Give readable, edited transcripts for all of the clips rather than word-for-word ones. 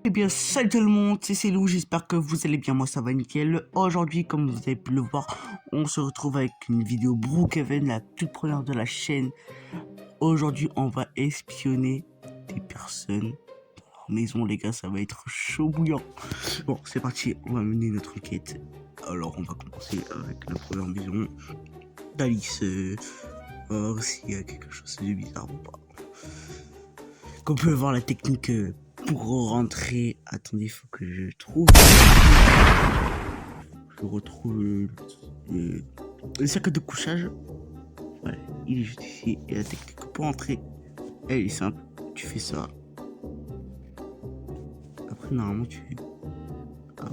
Eh bien, salut tout le monde, c'est Célou, j'espère que vous allez bien, moi ça va nickel. Aujourd'hui, comme vous avez pu le voir, on se retrouve avec une vidéo Brookhaven, la toute première de la chaîne. Aujourd'hui, on va espionner des personnes dans leur maison, les gars, ça va être chaud bouillant. Bon, c'est parti, on va mener notre enquête. Alors, on va commencer avec la première maison d'Alice. On va voir s'il y a quelque chose de bizarre ou pas. Comme on peut voir la technique pour rentrer. Attendez, il faut que je trouve. Je retrouve le sac de couchage. Voilà, il est juste ici. Et la technique pour entrer, elle est simple. Tu fais ça. Après, normalement, tu. Ah,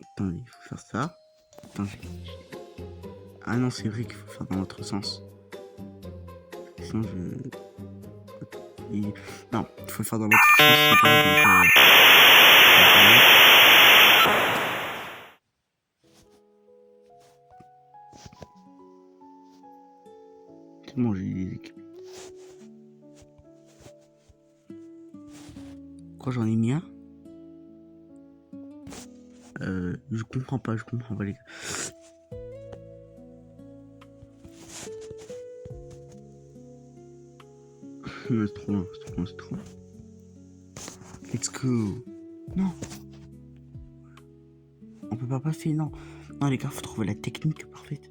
attendez, il faut faire ça. Attends, ah non, c'est vrai qu'il faut faire dans l'autre sens. Sinon, je. Non, il faut le faire dans l'autre sens. C'est pas donc. Tellement j'ai des équipes. Quoi, j'en ai mis un? Je comprends pas les gars. C'est trop loin, c'est trop loin, c'est trop loin. Let's go. Non, on peut pas passer, non. Non les gars, faut trouver la technique parfaite.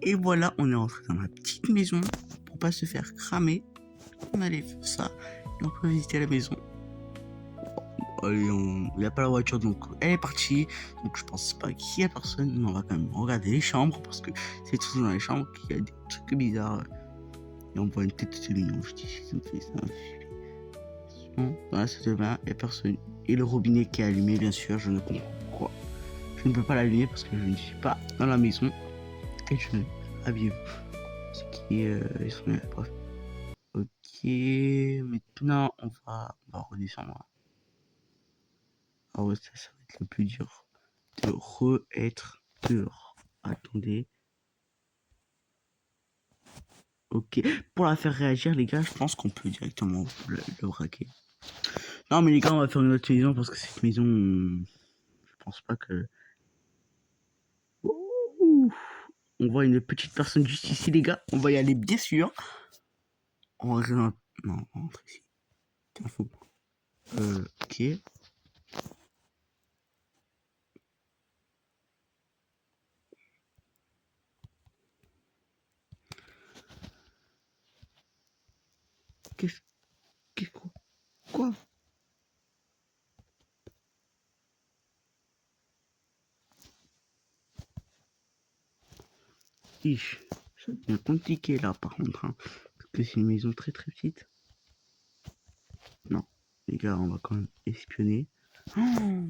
Et voilà, on est rentré dans la petite maison pour pas se faire cramer. On allait faire ça et on peut visiter la maison. Allez, il n'y a pas la voiture donc elle est partie. Donc je pense pas qu'il y a personne. Mais on va quand même regarder les chambres parce que c'est tout dans les chambres qu'il y a des trucs bizarres. Et on voit une tête de mignon. Je dis, ça me fait ça. Non, dans la salle de bain, il n'y a personne. Et le robinet qui est allumé, bien sûr, je ne comprends pas pourquoi. Je ne peux pas l'allumer parce que je ne suis pas dans la maison. Et je ne. Habillez-vous. C'est qui ils sont bien. Bref. Ok. Maintenant, on va redescendre. Ah ouais, ça va être le plus dur. De re-être dehors. Attendez. Ok. Pour la faire réagir, les gars, je pense qu'on peut directement le braquer. Non, mais les gars, on va faire une autre maison parce que cette maison, je pense pas que. Ouh. On voit une petite personne juste ici, les gars. On va y aller, bien sûr. On va rentrer dans. Non, on rentre ici. Tiens, faux. Ok. Qu'est-ce. Quoi? Quoi? Ish. Ça devient compliqué là, par contre. Hein, parce que c'est une maison très très petite. Non. Les gars, on va quand même espionner. Oh,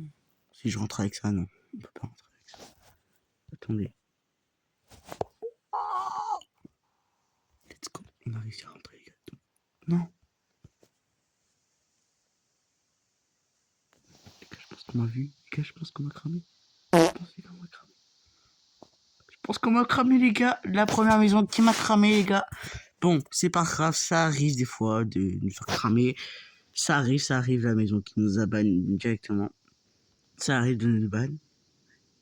si je rentre avec ça, non. On peut pas rentrer avec ça. Attendez. Let's go. On a réussi à rentrer, les gars. Non. Les gars, je pense qu'on m'a vu. Les gars, je pense qu'on m'a cramé. Je pense qu'on m'a cramé, les gars. La première maison qui m'a cramé, les gars. Bon, c'est pas grave. Ça arrive des fois de nous faire cramer. Ça arrive la maison qui nous a ban directement. Ça arrive de nous ban.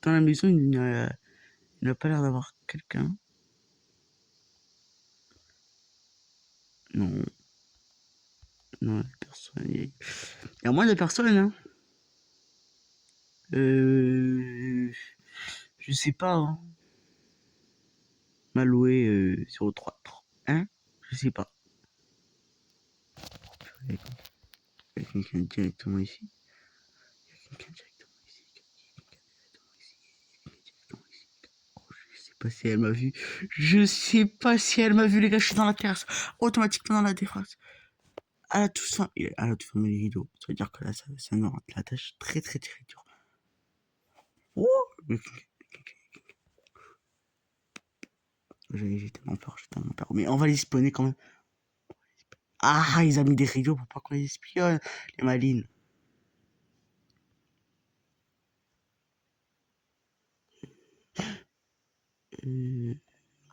Dans la maison, il n'a pas l'air d'avoir quelqu'un. Non. Non, personne. Il y a moins de personnes, hein. Je sais pas, hein. M'a loué 03. Hein? Je sais pas. Il y a quelqu'un directement ici. Il y a quelqu'un directement ici. Oh, je sais pas si elle m'a vu. Je sais pas si elle m'a vu, les gars. Je suis dans la terrasse. Automatiquement dans la terrasse. Elle a tout fermé les rideaux. Ça veut dire que là, ça me rend la tâche très très très dure. Oh! J'ai tellement peur, j'ai tellement peur. Mais on va les spawner quand même. Ah, ils ont mis des rideaux pour pas qu'on les espionne, les malines. Euh,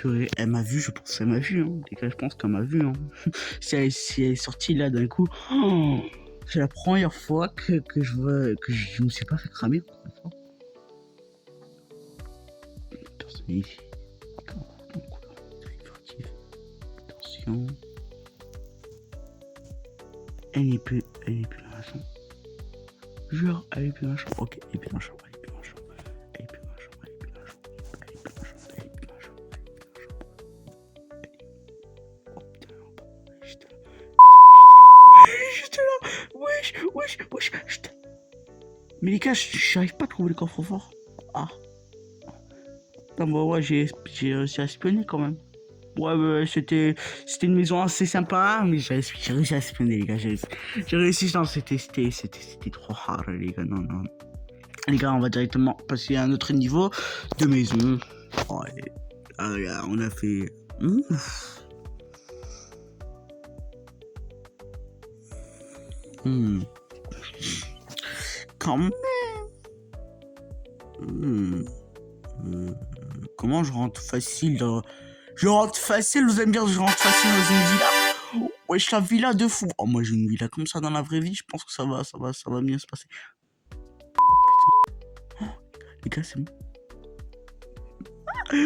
purée, elle m'a vu, je pense qu'elle m'a vu, hein. Les gars, je pense qu'elle m'a vu, hein. Si elle est sortie là d'un coup, oh, c'est la première fois que je vois, que je me suis pas fait cramer. Personne ici. Attention. Elle n'est plus dans la chambre. Jure, elle est plus dans la chambre. Ok, elle est plus dans la chambre. Elle est plus dans la chambre. Elle est plus dans la chambre. Elle est plus dans la chambre. Elle est plus dans la chambre. Elle est plus dans la chambre. Elle est plus dans la chambre. Oh putain, j'étais là. J'étais là. Wesh. Mais les gars, j'arrive pas à trouver le coffre-fort. Ah. Attends, bah ouais, j'ai réussi à espionner quand même. Ouais, c'était une maison assez sympa, mais j'ai réussi à espionner, les gars. J'ai réussi, non, c'était trop hard, les gars. Non. Les gars, on va directement passer à un autre niveau de maison. Oh, là, on a fait. Quand même. Comment je rentre facile dans... Je rentre facile, vous allez me dire, je rentre facile dans une villa. Wesh, la villa de fou. Oh, moi j'ai une villa comme ça dans la vraie vie, je pense que ça va bien se passer. Oh, putain. Oh, les gars, c'est bon. Ah,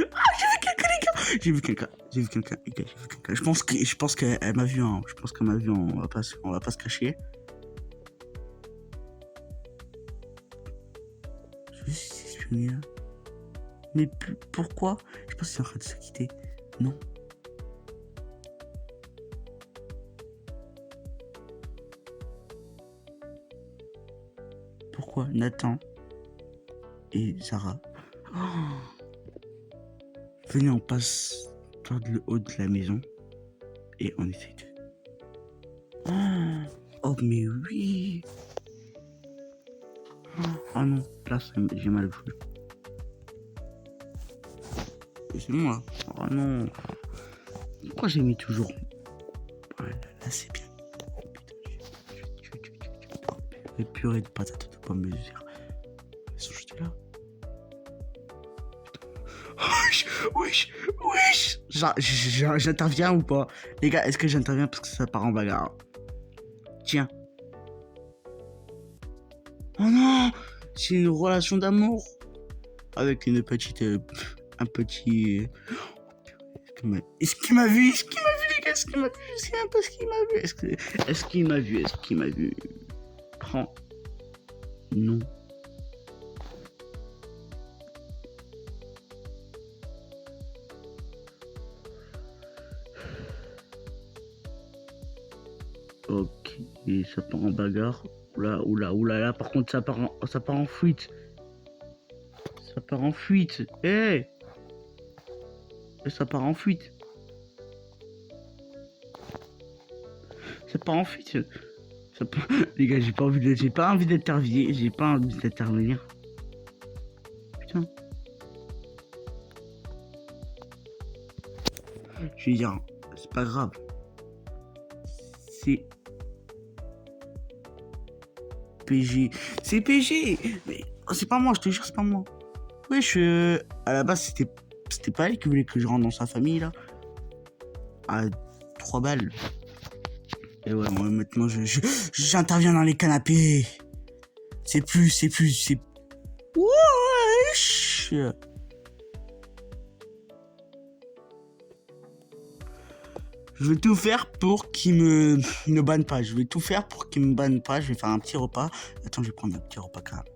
j'ai vu quelqu'un. Je pense qu'elle m'a vu, hein. Je pense qu'elle m'a vu, on va pas se cacher. Je vais juste espionner là. Mais pourquoi? Je pense qu'il est en train de se quitter. Non. Pourquoi Nathan et Sarah? Oh. Venez, on passe par le haut de la maison et on essaie de... Oh, mais oui. Oh non, là j'ai mal au jeu. C'est moi. Oh non. Pourquoi j'ai mis toujours... Voilà, là c'est bien. Oh putain, les purées de patates de pommes de terre. Elles sont jetées là. Wesh. J'interviens ou pas? Les gars, est-ce que j'interviens parce que ça part en bagarre? Tiens. Oh non. C'est une relation d'amour. Avec une petite... un petit... Est-ce qu'il m'a vu? Les gars, est-ce qu'il m'a vu? Je sais même pas ce qu'il m'a vu. Est-ce qu'il m'a vu? Prends. Non. Ok, ça part en bagarre. Oula, par contre, ça part en fuite. Ça part en fuite. Hey! Ça part en fuite. Les gars, j'ai pas envie d'intervenir. Putain. Je vais dire, c'est pas grave. C'est PG. C'est PG. Mais c'est pas moi, je te jure, c'est pas moi. Wesh, à la base, c'était pas elle qui voulait que je rentre dans sa famille, là. À 3 balles. Et ouais, moi, maintenant, j'interviens dans les canapés. C'est plus... Wesh. Je vais tout faire pour qu'il ne banne pas. Je vais faire un petit repas. Attends, je vais prendre un petit repas quand même.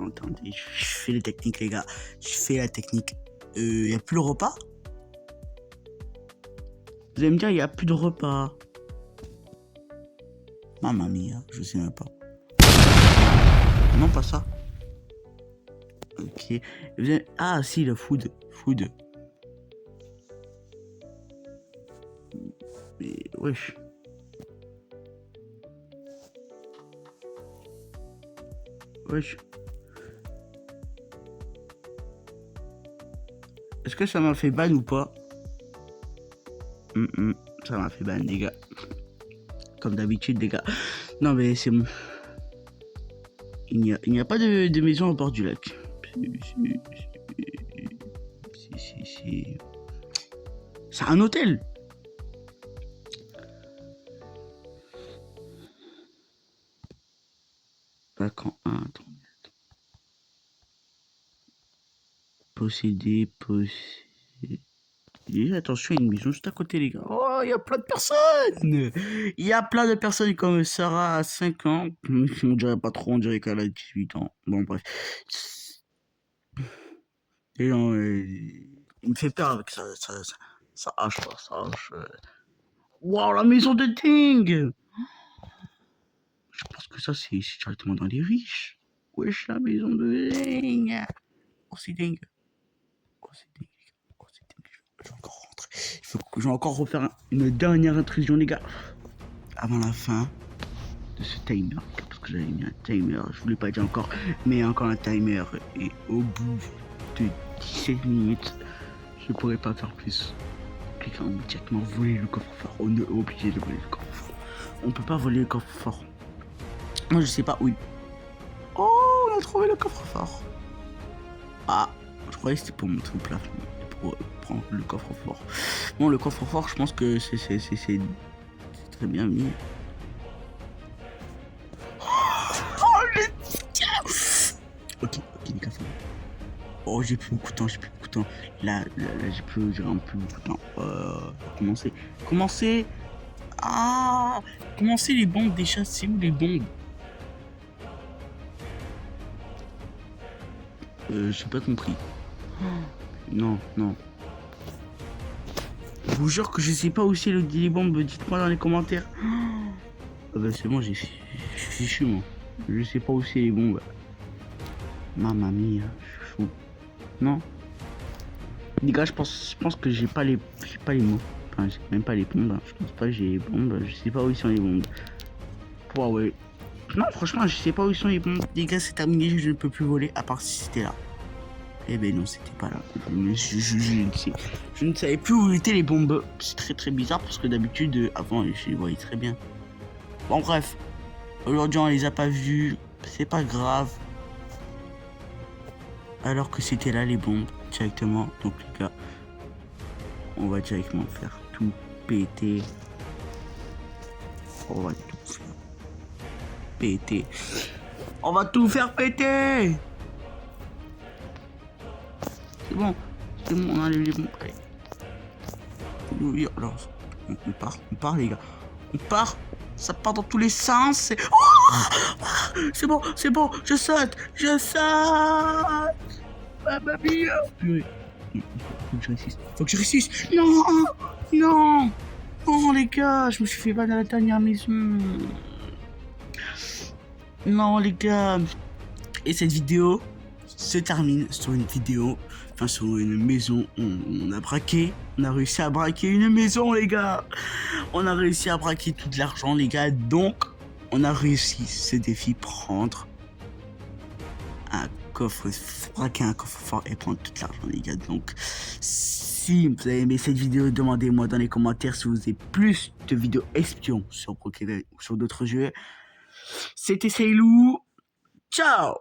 Attendez. Je fais les techniques, les gars. Je fais la technique. Y a plus le repas? Vous allez me dire, il y a plus de repas. Mamma mia, je sais même pas. Non, pas ça. Ok. Ah, si, le food. Mais wesh. Est-ce que ça m'a fait ban ou pas? Ça m'a fait ban, les gars. Comme d'habitude, les gars. Non, mais c'est bon. Il n'y a pas de maison au bord du lac. C'est un hôtel. Vacant 1, attends. Posséder. Attention, il y a une maison juste à côté, les gars. Oh, il y a plein de personnes. Il y a plein de personnes comme Sarah à 5 ans. On dirait pas trop, on dirait qu'elle a 18 ans. Bon, bref. Et non, il me fait peur avec ça hache, quoi, ça hache. Waouh, la maison de dingue. Je pense que ça, c'est directement dans les riches. Wesh, la maison de dingue. Oh, c'est dingue. Oh, c'est dingue. Oh, c'est dingue. Je vais encore rentrer. Je vais encore refaire une dernière intrusion, les gars. Avant la fin de ce timer. Parce que j'avais mis un timer. Je voulais pas dire encore. Mais encore un timer. Et au bout de 17 minutes, je pourrais pas faire plus. Quelqu'un a immédiatement volé le coffre-fort. On est obligé de voler le coffre-fort. On peut pas voler le coffre-fort. Moi, je sais pas où il... Oh, on a trouvé le coffre-fort. Ah, je croyais que c'était pour montrer le plafond. Pour prendre le coffre-fort. Bon, le coffre-fort, je pense que c'est très bien mis. Oh, le... Ok, les gars, oh, j'ai plus beaucoup de temps, Là, j'ai plus beaucoup de temps. Commencer. Ah, commencer les bombes déjà, c'est où les bombes? J'ai pas compris. Non. Je vous jure que je sais pas où c'est les bombes, dites-moi dans les commentaires. Ah bah c'est bon, j'ai fichu moi. Je sais pas où c'est les bombes. Mamma mia, je suis fou. Non. Les gars, je pense que j'ai pas les mots. Enfin, j'ai même pas les bombes. Je pense pas que j'ai les bombes. Je sais pas où sont les bombes. Ouais. Non, franchement, je sais pas où sont les bombes. Les gars, c'est terminé. Je ne peux plus voler à part si c'était là. Eh ben non, c'était pas là. Je ne savais plus où étaient les bombes. C'est très bizarre parce que d'habitude, avant, je les voyais très bien. Bon, bref. Aujourd'hui, on les a pas vus. C'est pas grave. Alors que c'était là les bombes directement. Donc les gars, on va directement faire tout péter. On va tout faire péter. On va tout faire péter. C'est bon, on enlève les bombes. Allez. Oui, alors, on part les gars. On part. Ça part dans tous les sens. Oh, c'est bon, je saute. Mamma mia. Purée. Faut que je réussisse. Non, les gars, je me suis fait mal à la dernière maison. Non, les gars. Et cette vidéo se termine sur une vidéo, enfin sur une maison. On a braqué. On a réussi à braquer une maison, les gars. On a réussi à braquer tout l'argent, les gars. Donc, on a réussi ce défi, prendre un coffre, braquer un coffre-fort et prendre tout l'argent, les gars. Donc, si vous avez aimé cette vidéo, demandez-moi dans les commentaires si vous avez plus de vidéos espions sur Pokémon ou sur d'autres jeux. C'était Sailou. Ciao.